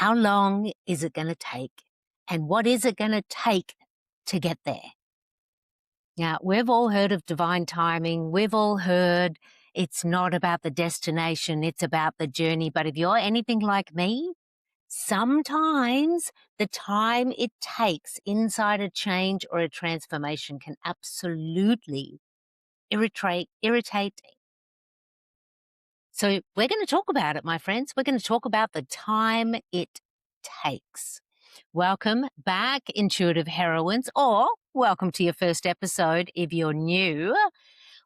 How long is it going to take? And what is it going to take to get there? Now, we've all heard of divine timing. We've all heard it's not about the destination, it's about the journey. But if you're anything like me, sometimes the time it takes inside a change or a transformation can absolutely irritate. So we're going to talk about it, my friends. We're going to talk about the time it takes. Welcome back, Intuitive Heroines, or welcome to your first episode if you're new.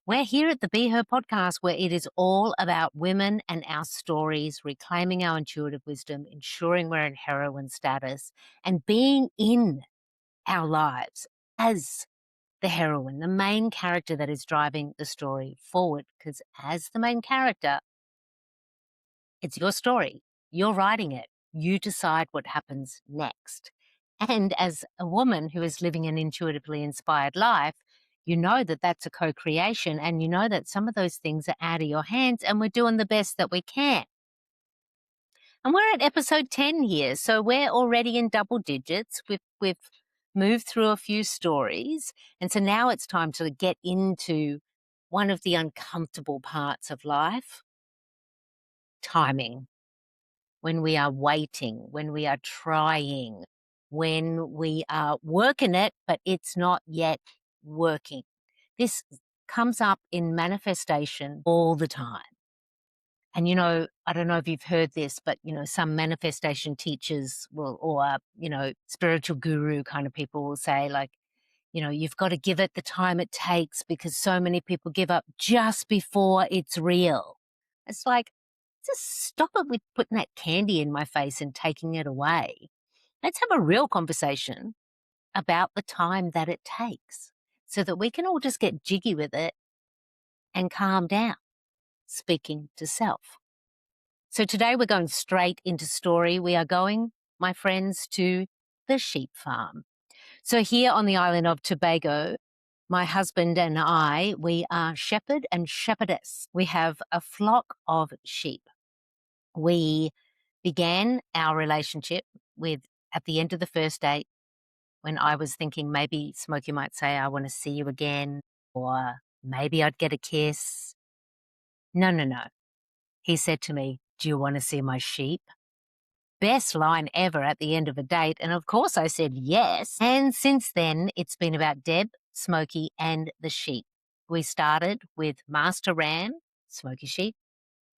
We're here at the Be Her podcast, where it is all about women and our stories, reclaiming our intuitive wisdom, ensuring we're in heroine status, and being in our lives as the heroine, the main character that is driving the story forward. Because as the main character, it's your story. You're writing it. You decide what happens next. And as a woman who is living an intuitively inspired life, you know that that's a co-creation, and you know that some of those things are out of your hands, and we're doing the best that we can. And we're at episode 10 here, so we're already in double digits. We've moved through a few stories, and so now it's time to get into one of the uncomfortable parts of life: timing. When we are waiting, when we are trying, when we are working it, but it's not yet working. This comes up in manifestation all the time. And, I don't know if you've heard this, but, some manifestation teachers will, or, spiritual guru kind of people will say, like, you've got to give it the time it takes because so many people give up just before it's real. It's like, just stop it with putting that candy in my face and taking it away. Let's have a real conversation about the time that it takes so that we can all just get jiggy with it and calm down, speaking to self. So today we're going straight into story. We are going, my friends, to the sheep farm. So here on the island of Tobago, my husband and I, we are shepherd and shepherdess. We have a flock of sheep. We began our relationship at the end of the first date, when I was thinking maybe Smokey might say, I want to see you again, or maybe I'd get a kiss. No. He said to me, do you want to see my sheep? Best line ever at the end of a date. And of course I said yes. And since then, it's been about Deb, Smokey, and the sheep. We started with Master Ram, Smokey sheep,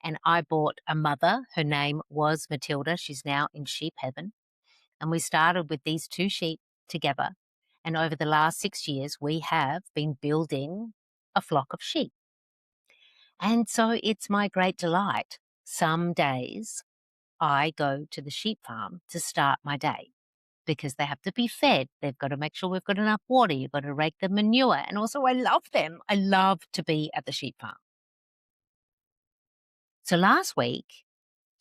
and I bought a mother. Her name was Matilda. She's now in sheep heaven. And we started with these two sheep together. And over the last 6 years, we have been building a flock of sheep. And so it's my great delight. Some days I go to the sheep farm to start my day because they have to be fed. They've got to make sure we've got enough water. You've got to rake the manure. And also I love them. I love to be at the sheep farm. So last week,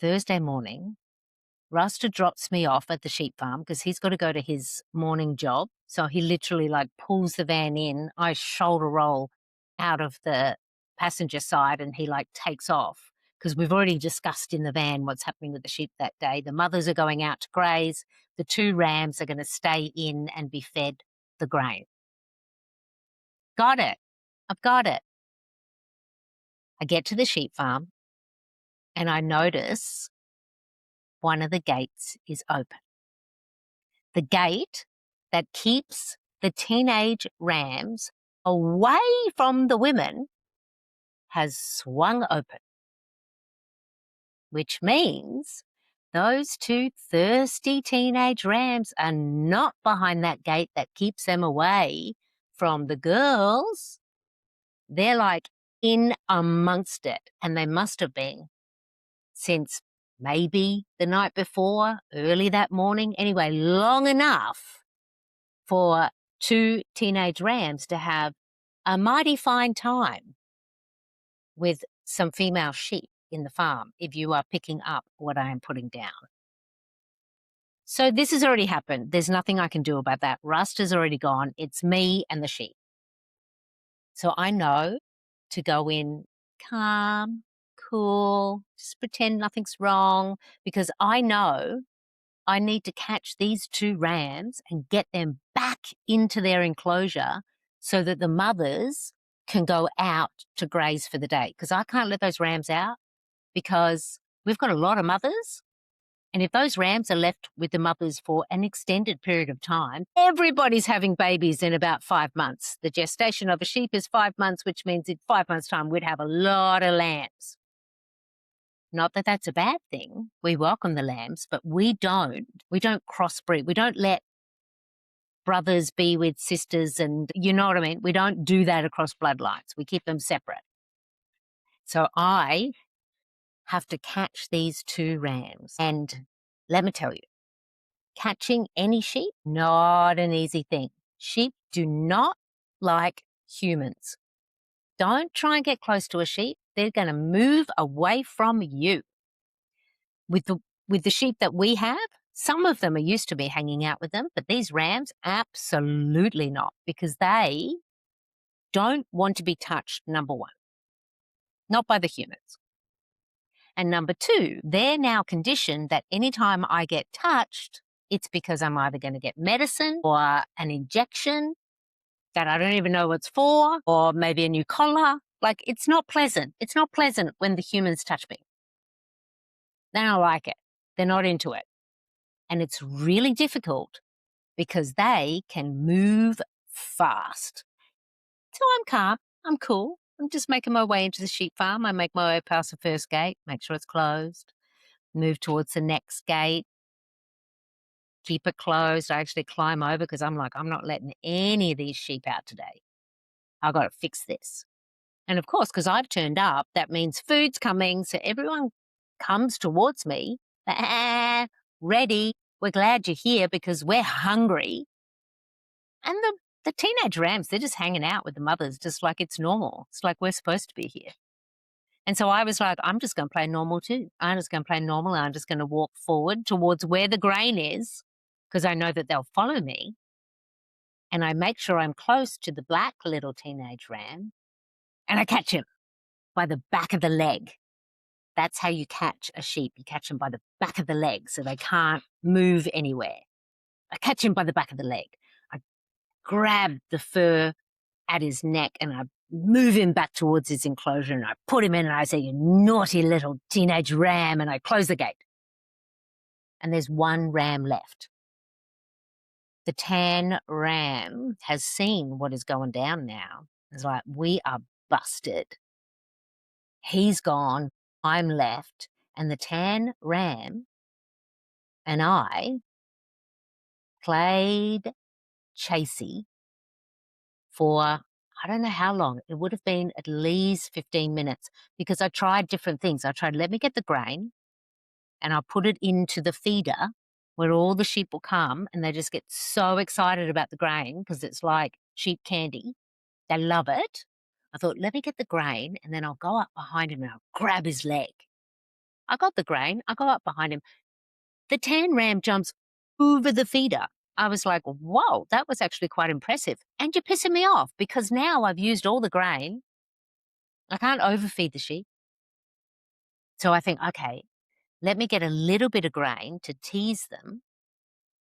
Thursday morning, Rasta drops me off at the sheep farm because he's got to go to his morning job. So he literally pulls the van in. I shoulder roll out of the passenger side and he takes off because we've already discussed in the van what's happening with the sheep that day. The mothers are going out to graze. The two rams are going to stay in and be fed the grain. Got it. I've got it. I get to the sheep farm and I notice one of the gates is open. The gate that keeps the teenage rams away from the women has swung open, which means those two thirsty teenage rams are not behind that gate that keeps them away from the girls. They're in amongst it, and they must have been since maybe the night before, early that morning. Anyway, long enough for two teenage rams to have a mighty fine time with some female sheep in the farm, if you are picking up what I am putting down. So this has already happened. There's nothing I can do about that. Rust has already gone. It's me and the sheep. So I know to go in calm, cool, just pretend nothing's wrong, because I know I need to catch these 2 rams and get them back into their enclosure so that the mothers can go out to graze for the day. Because I can't let those rams out because we've got a lot of mothers. And if those rams are left with the mothers for an extended period of time, everybody's having babies in about 5 months. The gestation of a sheep is 5 months, which means in 5 months' time we'd have a lot of lambs. Not that that's a bad thing. We welcome the lambs, but we don't crossbreed. We don't let brothers be with sisters and you know what I mean? We don't do that across bloodlines. We keep them separate. So I have to catch these 2 rams. And let me tell you, catching any sheep, not an easy thing. Sheep do not like humans. Don't try and get close to a sheep. They're going to move away from you. With the sheep that we have, some of them are used to me hanging out with them, but these rams, absolutely not, because they don't want to be touched, number 1, not by the humans. And number 2, they're now conditioned that anytime I get touched, it's because I'm either going to get medicine or an injection that I don't even know what's for, or maybe a new collar. Like, it's not pleasant. It's not pleasant when the humans touch me. They don't like it. They're not into it. And it's really difficult because they can move fast. So I'm calm. I'm cool. I'm just making my way into the sheep farm. I make my way past the first gate, make sure it's closed, move towards the next gate, keep it closed. I actually climb over because I'm like, I'm not letting any of these sheep out today. I've got to fix this. And of course, because I've turned up, that means food's coming. So everyone comes towards me, ready. We're glad you're here because we're hungry. And the teenage rams, they're just hanging out with the mothers, just like it's normal. It's like we're supposed to be here. And so I was like, I'm just going to play normal too. I'm just going to play normal. I'm just going to walk forward towards where the grain is because I know that they'll follow me. And I make sure I'm close to the black little teenage ram and I catch him by the back of the leg. That's how you catch a sheep. You catch them by the back of the leg so they can't move anywhere. I catch him by the back of the leg. I grab the fur at his neck and I move him back towards his enclosure and I put him in and I say, you naughty little teenage ram, and I close the gate. And there's 1 ram left. The tan ram has seen what is going down now. It's like, we are busted. He's gone, I'm left, and the tan ram and I played chasey for I don't know how long. It would have been at least 15 minutes because I tried different things. I tried, let me get the grain and I'll put it into the feeder where all the sheep will come and they just get so excited about the grain because it's like sheep candy. They love it. I thought, let me get the grain and then I'll go up behind him and I'll grab his leg. I got the grain. I go up behind him. The tan ram jumps over the feeder. I was like, whoa, that was actually quite impressive. And you're pissing me off because now I've used all the grain. I can't overfeed the sheep. So I think, okay, let me get a little bit of grain to tease them.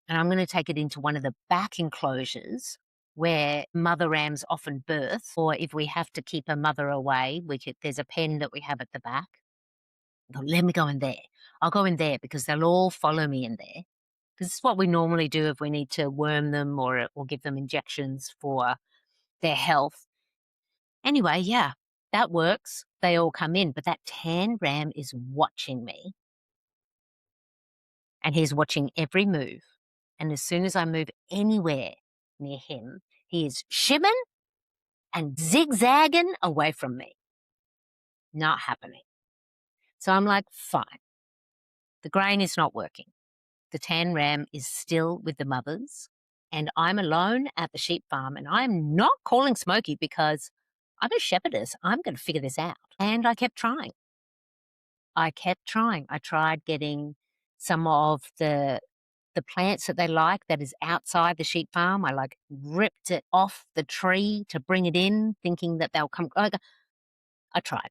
And I'm going to take it into one of the back enclosures where mother rams often birth. Or if we have to keep a mother away, there's a pen that we have at the back. Let me go in there. I'll go in there because they'll all follow me in there. Because it's what we normally do if we need to worm them or give them injections for their health. Anyway, yeah, that works. They all come in, but that tan ram is watching me. And he's watching every move. And as soon as I move anywhere near him, he is shimming and zigzagging away from me. Not happening. So I'm like, fine. The grain is not working. The tan ram is still with the mothers, and I'm alone at the sheep farm, and I'm not calling Smokey because I'm a shepherdess. I'm going to figure this out. And I kept trying. I tried getting some of the plants that they like that is outside the sheep farm. I ripped it off the tree to bring it in, thinking that they'll come. I tried.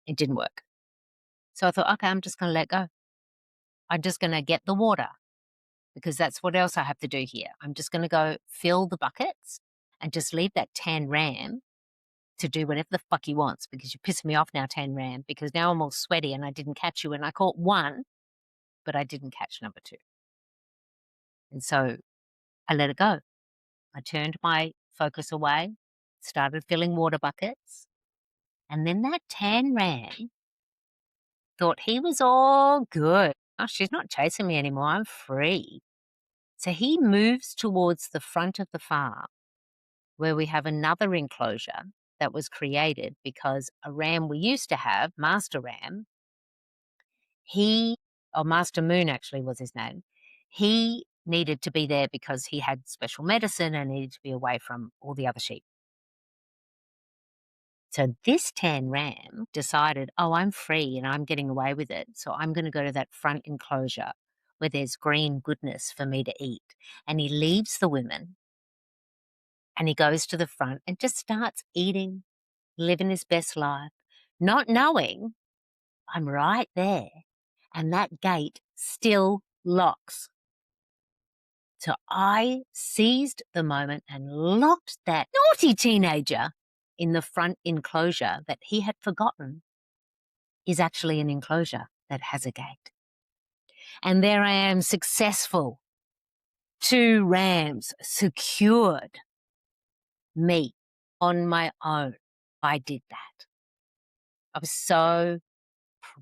It didn't work. So I thought, okay, I'm just going to let go. I'm just going to get the water because that's what else I have to do here. I'm just going to go fill the buckets and just leave that tan ram to do whatever the fuck he wants because you're pissing me off now, tan ram, because now I'm all sweaty and I didn't catch you and I caught one, but I didn't catch number two. And so I let it go. I turned my focus away, started filling water buckets, and then that tan ram thought he was all good. Oh, she's not chasing me anymore. I'm free. So he moves towards the front of the farm where we have another enclosure that was created because a ram we used to have, Master Ram, Master Moon actually was his name, he needed to be there because he had special medicine and needed to be away from all the other sheep. So this tan ram decided, oh, I'm free and I'm getting away with it. So I'm going to go to that front enclosure where there's green goodness for me to eat. And he leaves the women and he goes to the front and just starts eating, living his best life, not knowing I'm right there. And that gate still locks. So I seized the moment and locked that naughty teenager in the front enclosure that he had forgotten is actually an enclosure that has a gate. And there I am, successful. 2 rams secured me on my own. I did that. I was so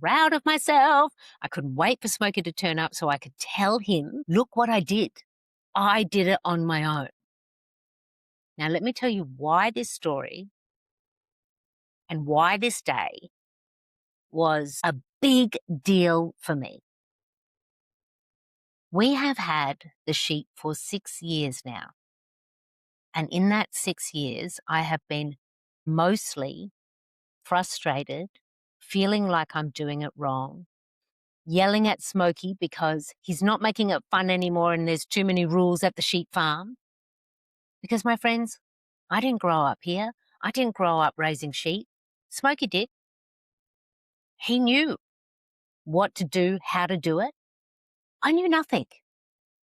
proud of myself. I couldn't wait for Smokey to turn up so I could tell him, look what I did. I did it on my own. Now, let me tell you why this story and why this day was a big deal for me. We have had the sheep for 6 years now. And in that 6 years, I have been mostly frustrated, feeling like I'm doing it wrong, yelling at Smokey because he's not making it fun anymore and there's too many rules at the sheep farm. Because, my friends, I didn't grow up here. I didn't grow up raising sheep. Smokey did. He knew what to do, how to do it. I knew nothing.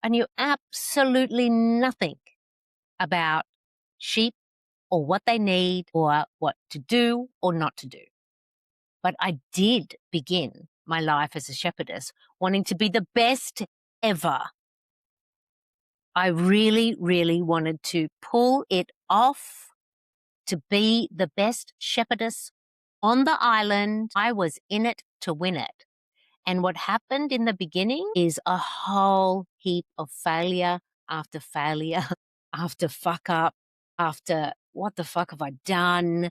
I knew absolutely nothing about sheep or what they need or what to do or not to do. But I did begin my life as a shepherdess wanting to be the best ever. I really, really wanted to pull it off to be the best shepherdess on the island. I was in it to win it. And what happened in the beginning is a whole heap of failure after failure, after fuck up, after what the fuck have I done?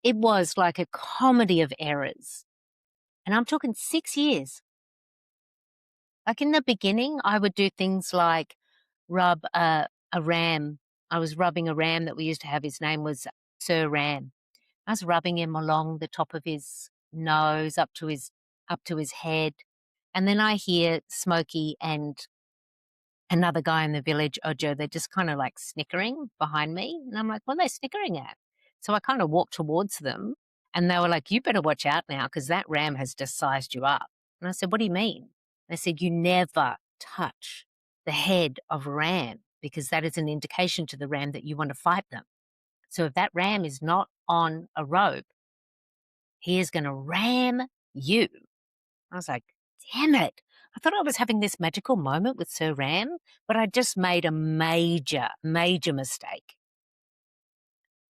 It was like a comedy of errors. And I'm talking 6 years. Like in the beginning, I would do things like rub a ram. I was rubbing a ram that we used to have. His name was Sir Ram. I was rubbing him along the top of his nose up to his head. And then I hear Smokey and another guy in the village, Ojo, they're just kind of like snickering behind me. And I'm like, what are they snickering at? So I kind of walked towards them and they were like, you better watch out now because that ram has just sized you up. And I said, what do you mean? They said, you never touch the head of a ram because that is an indication to the ram that you want to fight them. So if that ram is not on a rope, he is going to ram you. I was like, damn it. I thought I was having this magical moment with Sir Ram, but I just made a major, major mistake.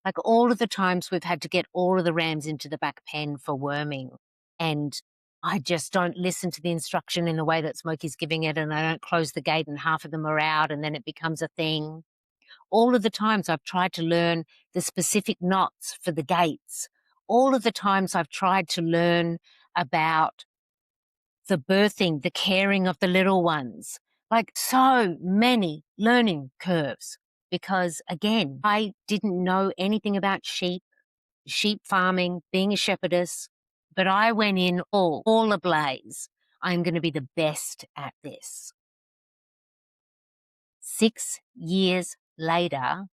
Like all of the times we've had to get all of the rams into the back pen for worming, and I just don't listen to the instruction in the way that Smokey's giving it, and I don't close the gate and half of them are out and then it becomes a thing. All of the times I've tried to learn the specific knots for the gates. All of the times I've tried to learn about the birthing, the caring of the little ones, like so many learning curves because, again, I didn't know anything about sheep farming, being a shepherdess, but I went in all ablaze. I'm going to be the best at this. 6 years later,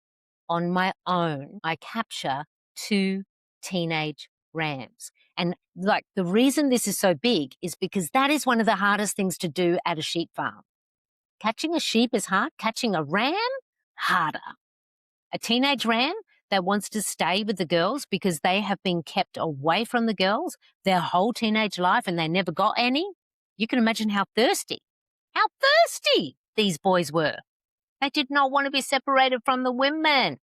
on my own, I capture 2 teenage rams. And like the reason this is so big is because that is one of the hardest things to do at a sheep farm. Catching a sheep is hard. Catching a ram, harder. A teenage ram that wants to stay with the girls because they have been kept away from the girls their whole teenage life and they never got any. You can imagine how thirsty these boys were. They did not want to be separated from the women.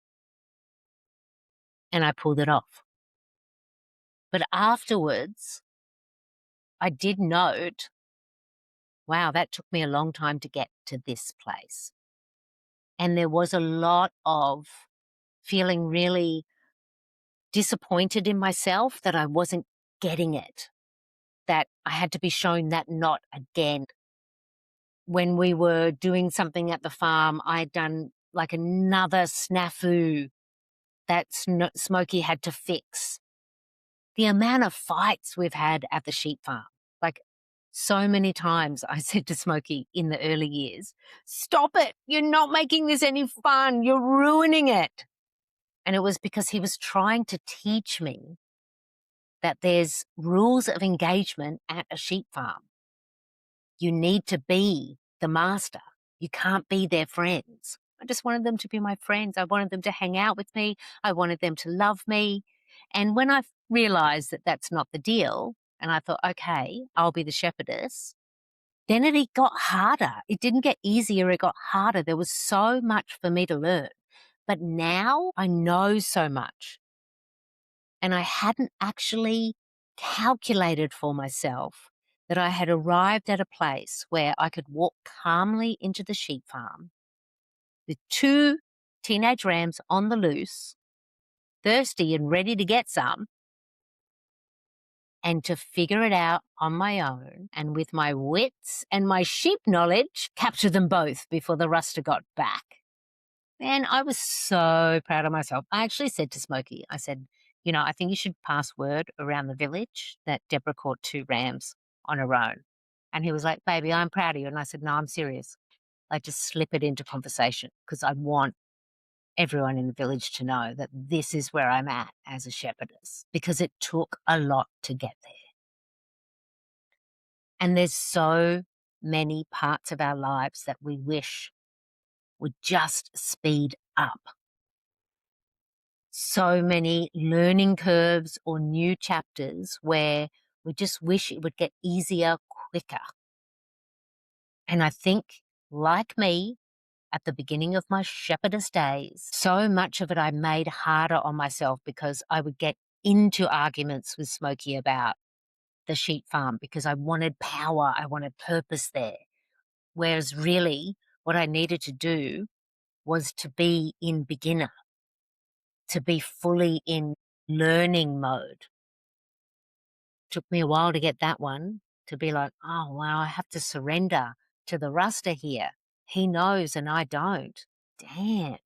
And I pulled it off. But afterwards, I did note, wow, that took me a long time to get to this place. And there was a lot of feeling really disappointed in myself that I wasn't getting it, that I had to be shown that not again. When we were doing something at the farm, I'd done like another snafu that Smokey had to fix. The amount of fights we've had at the sheep farm, like so many times I said to Smokey in the early years, stop it, you're not making this any fun, you're ruining it. And it was because he was trying to teach me that there's rules of engagement at a sheep farm. You need to be the master. You can't be their friends. I just wanted them to be my friends. I wanted them to hang out with me. I wanted them to love me. And when I realized that that's not the deal, and I thought, okay, I'll be the shepherdess, then it got harder. It didn't get easier. It got harder. There was so much for me to learn. But now I know so much. And I hadn't actually calculated for myself that I had arrived at a place where I could walk calmly into the sheep farm with 2 teenage rams on the loose, thirsty and ready to get some, and to figure it out on my own and with my wits and my sheep knowledge, capture them both before the rooster got back. Man, I was so proud of myself. I actually said to Smokey, I said, you know, I think you should pass word around the village that Deborah caught 2 rams on her own. And he was like, baby, I'm proud of you. And I said, no, I'm serious. Like, just slip it into conversation because I want everyone in the village to know that this is where I'm at as a shepherdess because it took a lot to get there. And there's so many parts of our lives that we wish would just speed up. So many learning curves or new chapters where we just wish it would get easier, quicker. And I think, like me, at the beginning of my shepherdess days, so much of it I made harder on myself because I would get into arguments with Smokey about the sheep farm because I wanted power, I wanted purpose there. Whereas really what I needed to do was to be in beginner, to be fully in learning mode. Took me a while to get that one, to be like, oh, wow, I have to surrender to the rooster here. He knows and I don't. Damn.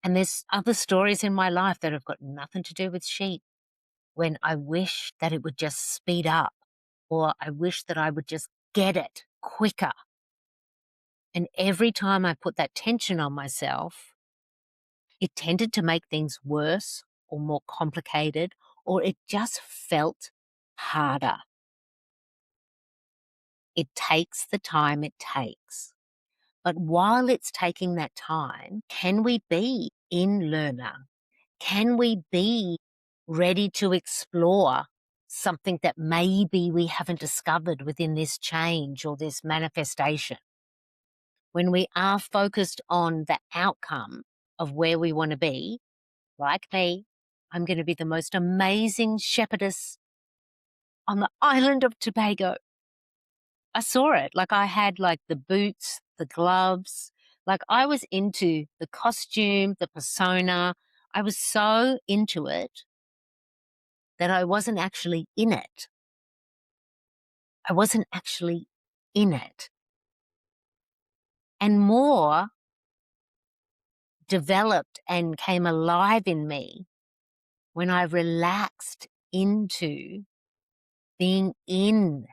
And there's other stories in my life that have got nothing to do with sheep when I wish that it would just speed up or I wish that I would just get it quicker. And every time I put that tension on myself, it tended to make things worse or more complicated, or it just felt harder. It takes the time it takes. But while it's taking that time, can we be in learner? Can we be ready to explore something that maybe we haven't discovered within this change or this manifestation? When we are focused on the outcome of where we want to be, like me, I'm going to be the most amazing shepherdess on the island of Tobago. I saw it. Like I had like the boots, the gloves, like I was into the costume, the persona. I was so into it that I wasn't actually in it. I wasn't actually in it. And more developed and came alive in me when I relaxed into being in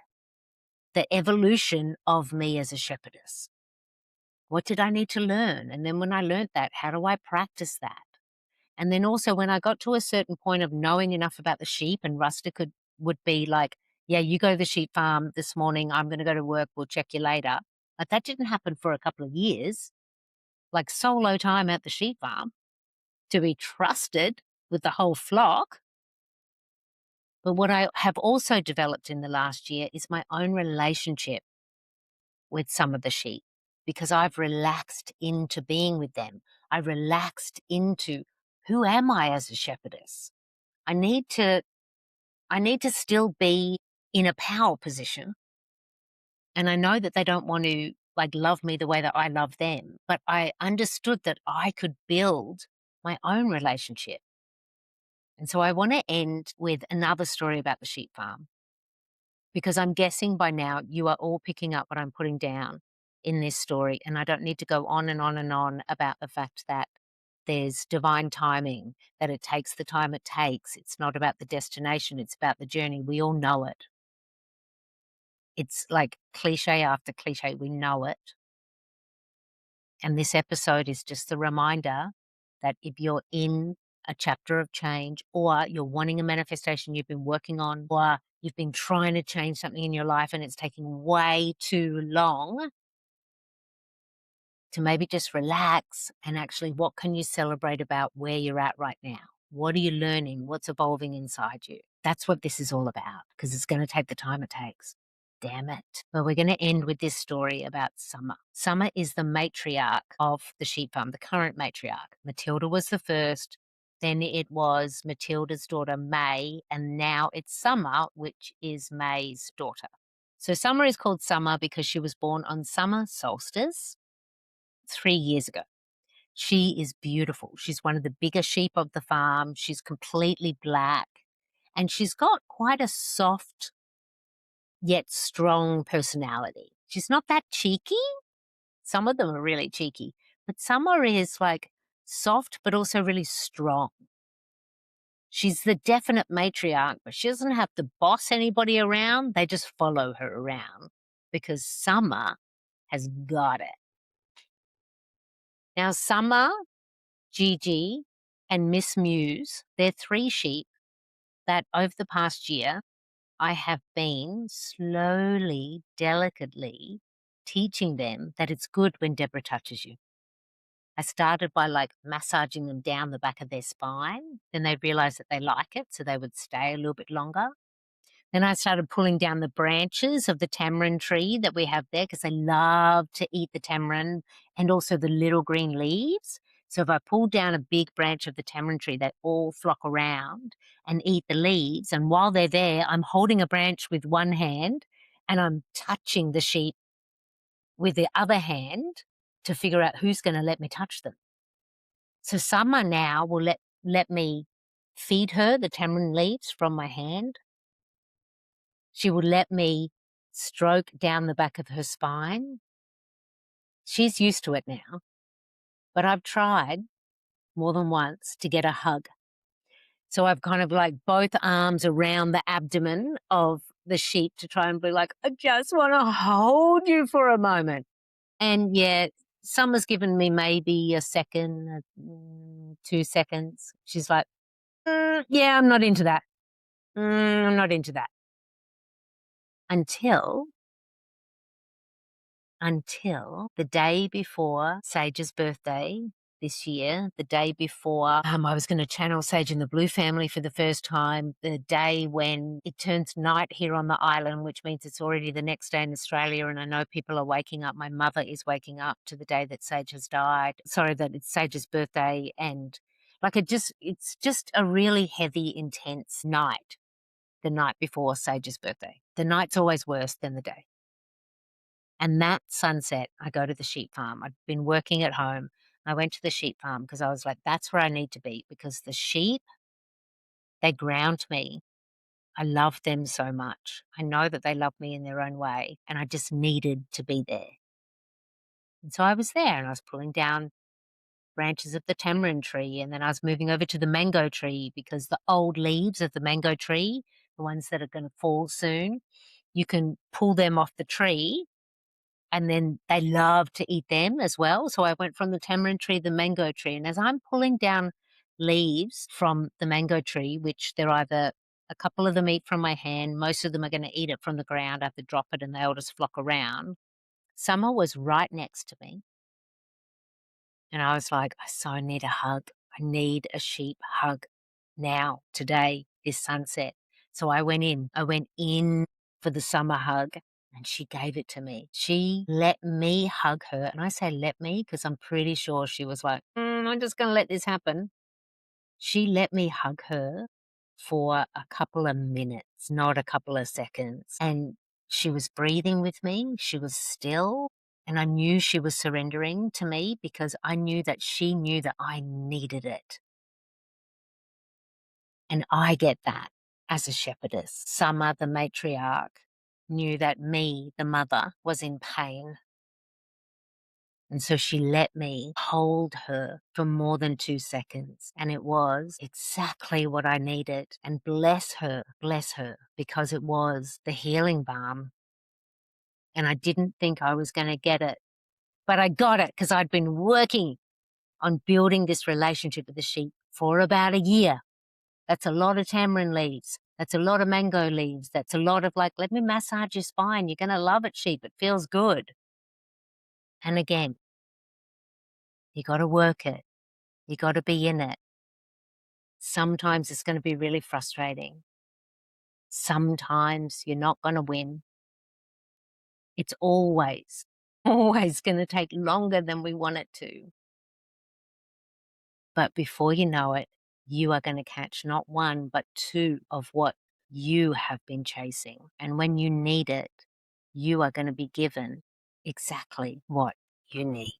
the evolution of me as a shepherdess. What did I need to learn? And then when I learned that, how do I practice that? And then also when I got to a certain point of knowing enough about the sheep, and would be like, yeah, you go to the sheep farm this morning, I'm going to go to work, we'll check you later. But that didn't happen for a couple of years, like solo time at the sheep farm to be trusted with the whole flock. But what I have also developed in the last year is my own relationship with some of the sheep, because I've relaxed into being with them. I relaxed into, who am I as a shepherdess? I need to still be in a power position. And I know that they don't want to like love me the way that I love them, but I understood that I could build my own relationship. And so I want to end with another story about the sheep farm, because I'm guessing by now you are all picking up what I'm putting down in this story. And I don't need to go on and on and on about the fact that there's divine timing, that it takes the time it takes. It's not about the destination, it's about the journey. We all know it. It's like cliche after cliche, we know it. And this episode is just the reminder that if you're in a chapter of change, or you're wanting a manifestation you've been working on, or you've been trying to change something in your life and it's taking way too long, to maybe just relax and actually, what can you celebrate about where you're at right now? What are you learning? What's evolving inside you? That's what this is all about, because it's going to take the time it takes. Damn it. But we're going to end with this story about Summer. Summer is the matriarch of the sheep farm, the current matriarch. Matilda was the first, then it was Matilda's daughter May, and now it's Summer, which is May's daughter. So Summer is called Summer because she was born on summer solstice 3 years ago. She is beautiful. She's one of the bigger sheep of the farm. She's completely black, and she's got quite a soft yet strong personality. She's not that cheeky. Some of them are really cheeky, but Summer is like soft but also really strong. She's the definite matriarch, but she doesn't have to boss anybody around. They just follow her around because Summer has got it. Now, Summer, Gigi, and Miss Muse, they're 3 sheep that over the past year I have been slowly, delicately teaching them that it's good when Deborah touches you. I started by like massaging them down the back of their spine. Then they realized that they like it, so they would stay a little bit longer. Then I started pulling down the branches of the tamarind tree that we have there, because they love to eat the tamarind and also the little green leaves. So if I pull down a big branch of the tamarind tree, they all flock around and eat the leaves. And while they're there, I'm holding a branch with one hand and I'm touching the sheep with the other hand to figure out who's going to let me touch them. So Summer now will let me feed her the tamarind leaves from my hand. She would let me stroke down the back of her spine. She's used to it now, but I've tried more than once to get a hug. So I've kind of like both arms around the abdomen of the sheep to try and be like, I just want to hold you for a moment. And yeah, Summer's given me maybe a second, 2 seconds. She's like, yeah, I'm not into that. I'm not into that. Until the day before Sage's birthday this year, the day before I was going to channel Sage and the Blue Family for the first time, the day when it turns night here on the island, which means it's already the next day in Australia, and I know people are waking up. My mother is waking up to the day that Sage has died. Sorry, that it's Sage's birthday, and like it's just a really heavy, intense night, the night before Sage's birthday. The night's always worse than the day. And that sunset, I go to the sheep farm. I'd been working at home. I went to the sheep farm because I was like, that's where I need to be, because the sheep, they ground me. I love them so much. I know that they love me in their own way, and I just needed to be there. And so I was there, and I was pulling down branches of the tamarind tree, and then I was moving over to the mango tree, because the old leaves of the mango tree, the ones that are going to fall soon, you can pull them off the tree, and then they love to eat them as well. So I went from the tamarind tree to the mango tree. And as I'm pulling down leaves from the mango tree, which they're either a couple of them eat from my hand, most of them are gonna eat it from the ground. I have to drop it and they all just flock around. Summer was right next to me, and I was like, "I so need a hug. I need a sheep hug now, today, this sunset." So I went in. I went in for the summer hug, and she gave it to me. She let me hug her, and I say let me because 'cause I'm pretty sure she was like, I'm just gonna let this happen." She let me hug her for a couple of minutes, not a couple of seconds, and she was breathing with me, she was still, and I knew she was surrendering to me because I knew that she knew that I needed it, and I get that as a shepherdess. Summer, the matriarch, knew that me, the mother, was in pain. And so she let me hold her for more than 2 seconds, and it was exactly what I needed, and bless her, because it was the healing balm, and I didn't think I was gonna get it, but I got it because 'cause I'd been working on building this relationship with the sheep for about a year. That's a lot of tamarind leaves. That's a lot of mango leaves. That's a lot of, like, "Let me massage your spine. You're gonna love it, sheep. It feels good." And again, you gotta work it. You gotta be in it. Sometimes it's gonna be really frustrating. Sometimes you're not gonna win. It's always, always gonna take longer than we want it to. But before you know it, you are gonna catch not one, but two of what you have been chasing. And when you need it, you are gonna be given exactly what you need.